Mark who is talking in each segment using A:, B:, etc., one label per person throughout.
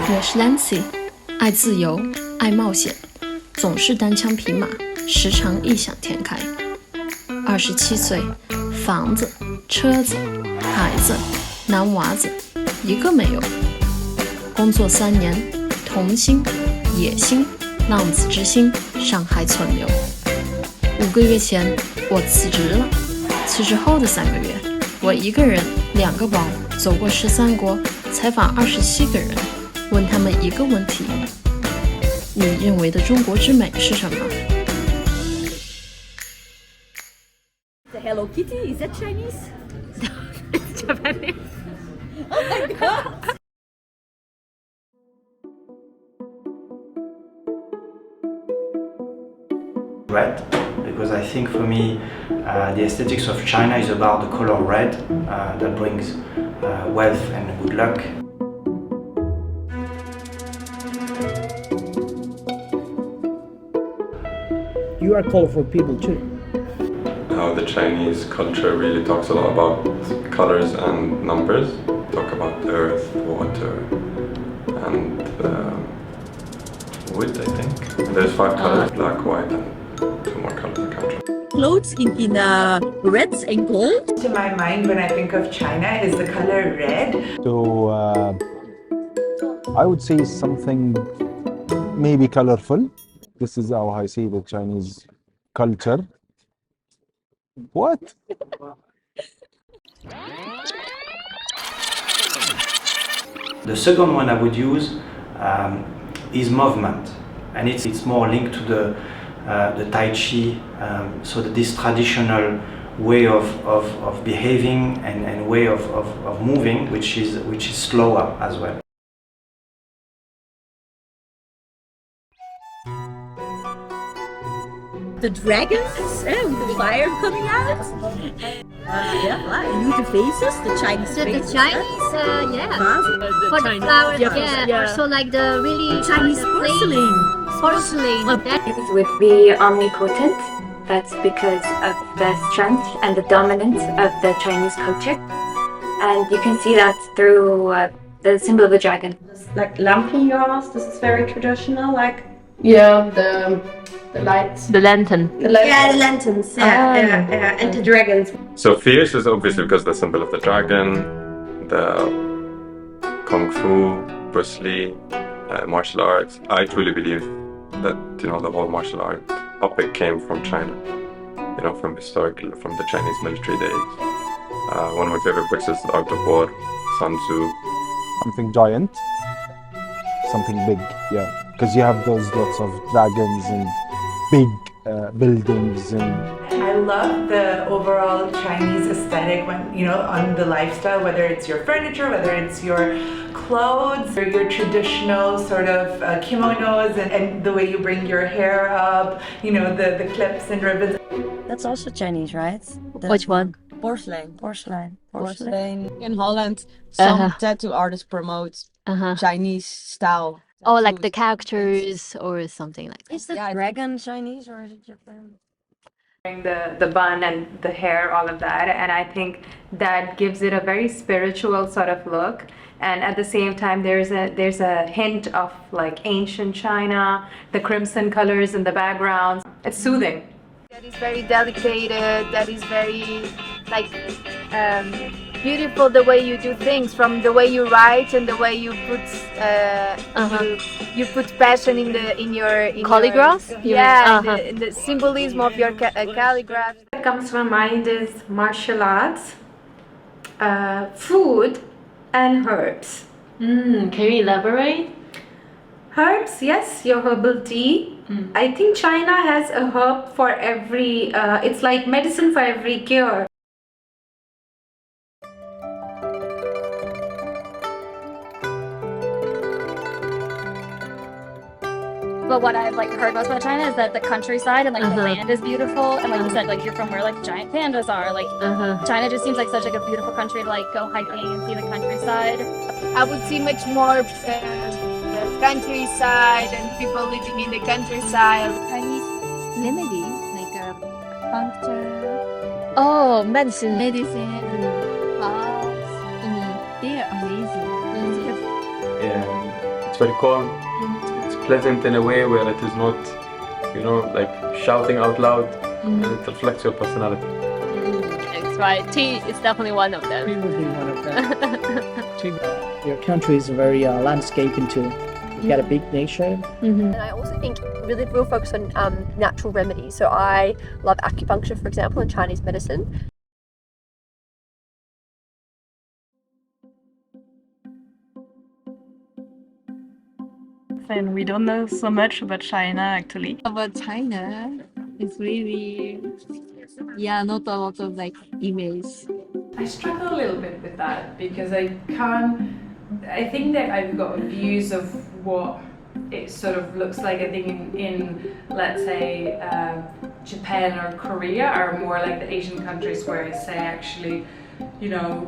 A: 我是 Nancy， 爱自由，爱冒险，总是单枪匹马，时常异想天开。27岁，房子、车子、孩子、男娃子，一个没有。工作3年，童心、野心、浪子之心，上海存留。5个月前，我辞职了。辞职后的3个月，我一个人2个包走过13国，采访27个人，问他们一个问题：你认为的中国之美是什么？
B: The Hello Kitty, is that Chinese?
C: It's Japanese.
B: Oh my god!
D: Red, because I think for me the aesthetics of China is about the color red that brings wealth and good luck.
E: You are colorful people too.
F: The Chinese culture really talks a lot about colors and numbers. Talk about earth, water, and wood, I think. There's 5 colors, black, white, and 2 more colors I can't remember.
B: Clothes in reds and gold.
G: To my mind when I think of China is the color red.
E: So I would say something maybe colorful. This is how I see the Chinese culture. What?
D: The second one I would use is movement, and it's more linked to the Tai Chi, so this traditional way of behaving and way of moving, which is slower as well.
B: The dragons with the fire coming out. Yeah, you the faces, the Chinese faces.
C: The Chinese, yeah. For the flowers, yeah. So like the really
B: Chinese porcelain.
C: Porcelain.
H: It would be omnipotent. That's because of the strength and the dominance of the Chinese culture. And you can see that through the symbol of the dragon.
I: Like lampions, this is very traditional, like...
J: Yeah, the lights.
C: The lantern.
I: Yeah, the lanterns, yeah, and the dragons.
F: So fierce is obviously because the symbol of the dragon, the Kung Fu, Bruce Lee, martial arts. I truly believe that, the whole martial art topic came from China, from the Chinese military days. One of my favorite books is The Art of War, Sun Tzu.
E: Something giant, something big, yeah. Because you have those lots of dragons and big buildings and...
G: I love the overall Chinese aesthetic when, on the lifestyle, whether it's your furniture, whether it's your clothes, or your traditional sort of kimonos and the way you bring your hair up, the clips and ribbons.
B: That's also Chinese, right?
C: Which one?
B: Porcelain.
K: In Holland, some tattoo artists promote Chinese style.
C: Oh, like the characters or something like that.
B: Is the dragon Chinese or is it Japan?
L: The bun and the hair, all of that, and I think that gives it a very spiritual sort of look. And at the same time, there's a hint of like ancient China, the crimson colors in the background. It's soothing.
C: That is very delicate. That is very beautiful. The way you do things, from the way you write and the way you put you put passion in your calligraph. In the symbolism of your calligraph.
I: What comes to my mind is martial arts, food, and herbs.
J: Can you elaborate?
I: Herbs, yes, your herbal tea. I think China has a herb for every, it's like medicine for every cure.
M: But what I've heard most about China is that the countryside and the land is beautiful, and like you said, you're from where giant pandas are. China just seems like such a beautiful country to go hiking and see the countryside.
C: I would see much more the countryside and people living in the countryside.
M: Chinese remedies like puncture.
C: Oh, medicine.
M: Herbs. They're amazing.
F: It's very calm. It's pleasant in a way where it is not, like shouting out loud, and it reflects your personality.
J: That's right. Tea is definitely one of them.
N: Tea would be one of them. Your country is very landscaping too. You got a big nature.
O: And I also think really real focus on natural remedies. So I love acupuncture, for example, and Chinese medicine.
P: And we don't know so much about China actually.
Q: About China, it's really, not a lot of like images.
L: I struggle a little bit with that because I think that I've got views of what it sort of looks like. I think in let's say Japan or Korea are more like the Asian countries where I say actually,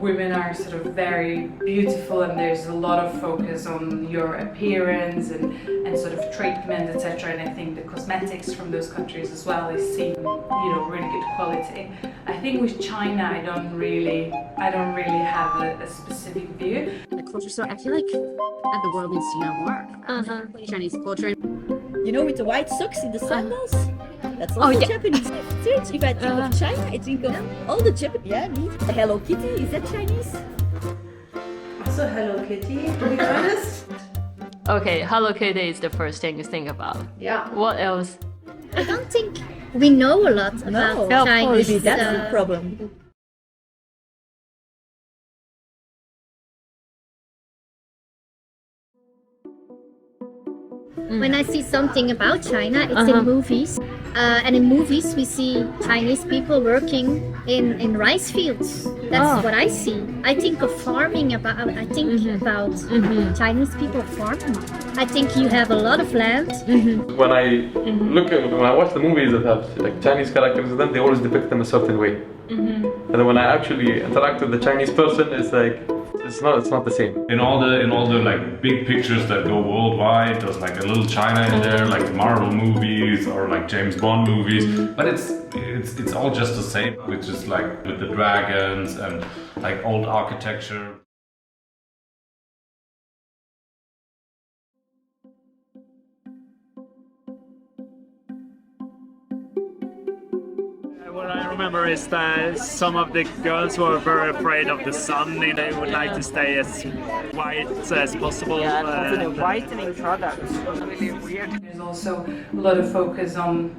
L: women are sort of very beautiful and there's a lot of focus on your appearance and sort of treatment, etc. And I think the cosmetics from those countries as well is seen, really good quality. I think with China, I don't really have a specific view.
R: The culture, so I feel like that the world needs to know more Chinese culture.
B: With the white socks in the sandals. That's also Japanese. Seriously, if I think of China, I think of all the Japanese. Yeah, me. Hello Kitty, is that Chinese?
L: Also Hello Kitty, to be honest.
J: Okay, Hello Kitty is the first thing you think about.
L: Yeah.
J: What else?
S: I don't think we know a lot about Chinese.
B: Maybe that's the problem.
S: When I see something about China, it's in movies. And in movies, we see Chinese people working in rice fields. That's what I see. I think of farming about Chinese people farming. I think you have a lot of land.
F: When I watch the movies that have like Chinese characters in them, they always depict them a certain way. And then when I actually interact with the Chinese person, it's like it's not the same.
T: In all the like big pictures that go worldwide, there's like a little China in there, like Marvel movies or like James Bond movies. But it's all just the same, which is like with the dragons and like old architecture.
U: What I remember is that some of the girls were very afraid of the sun. They would like to stay as white as possible.
K: Yeah, it's a whitening product. Really weird.
L: There's also a lot of focus on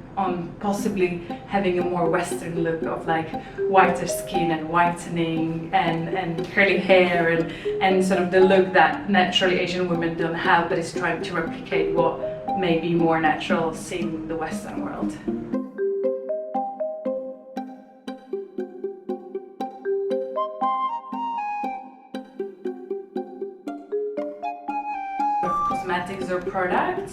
L: possibly having a more Western look of like whiter skin and whitening and curly hair and sort of the look that naturally Asian women don't have, but is trying to replicate what may be more natural seen in the Western world. Cosmetics or product,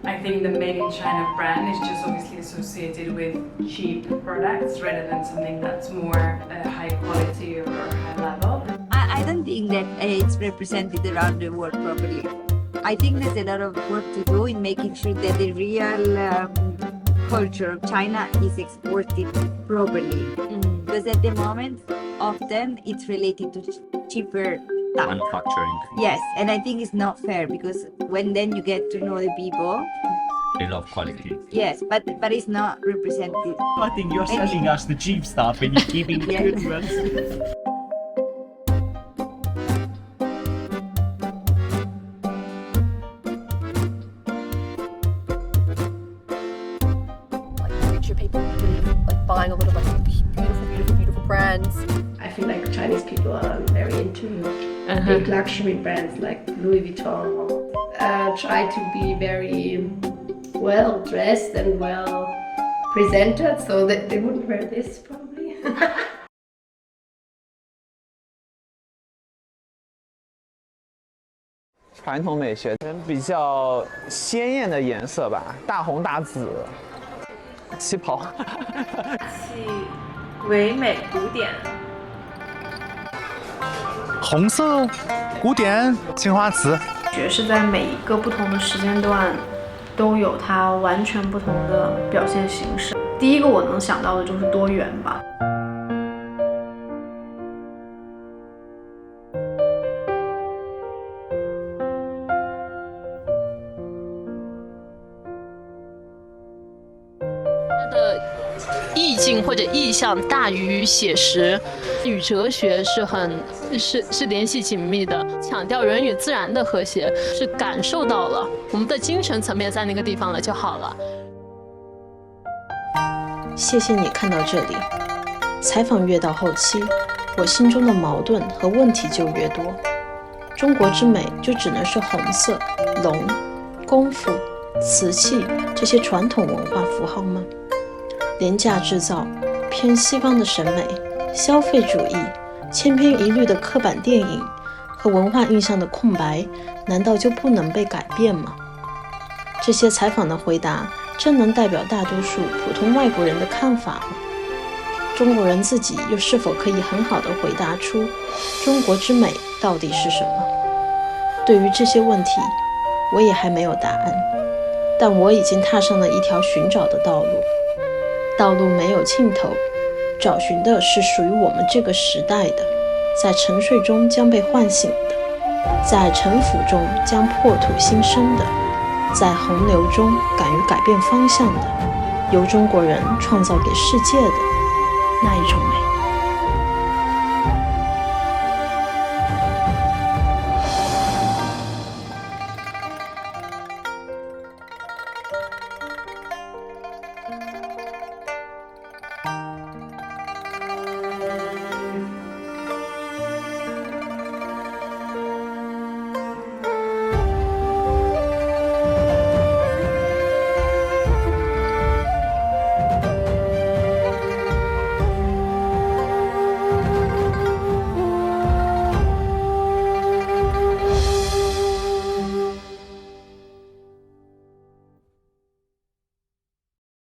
L: I think the Made in China brand is just obviously associated with cheap products rather than something that's more high quality or high level.
Q: I don't think that it's represented around the world properly. I think there's a lot of work to do in making sure that the real culture of China is exported properly. Because at the moment, often it's related to cheaper
V: manufacturing.
Q: Yes, and I think it's not fair because when then you get to know the people,
V: They love quality.
Q: yes, but it's not represented.
V: I think you're selling us the cheap stuff and you're keeping the good ones.
O: Richer people really like buying a lot of like beautiful brands.
W: I feel like Chinese people are very into big luxury brands like Louis Vuitton. Try to be very well dressed and well presented, so that they wouldn't wear this probably.
X: 传统美学比较鲜艳的颜色吧，大红大紫，旗袍。
L: 唯美古典。
E: 红色、古典、青花瓷。
A: 爵士在每一个不同的时间段都有它完全不同的表现形式。第一个我能想到的就是多元吧。意境或者意象大于写实，与哲学是联系紧密的，强调人与自然的和谐，是感受到了我们的精神层面在那个地方了就好了。
D: 谢谢你看到这里。采访越到后期，我心中的矛盾和问题就越多。中国之美就只能是红色、龙、功夫、瓷器这些传统文化符号吗？廉价制造、偏西方的审美、消费主义、千篇一律的刻板电影和文化印象的空白，难道就不能被改变吗？这些采访的回答真能代表大多数普通外国人的看法吗？中国人自己又是否可以很好地回答出中国之美到底是什么？对于这些问题，我也还没有答案，但我已经踏上了一条寻找的道路。道路没有尽头，找寻的是属于我们这个时代的，在沉睡中将被唤醒的，在沉腐中将破土新生的，在洪流中敢于改变方向的，由中国人创造给世界的那一种美。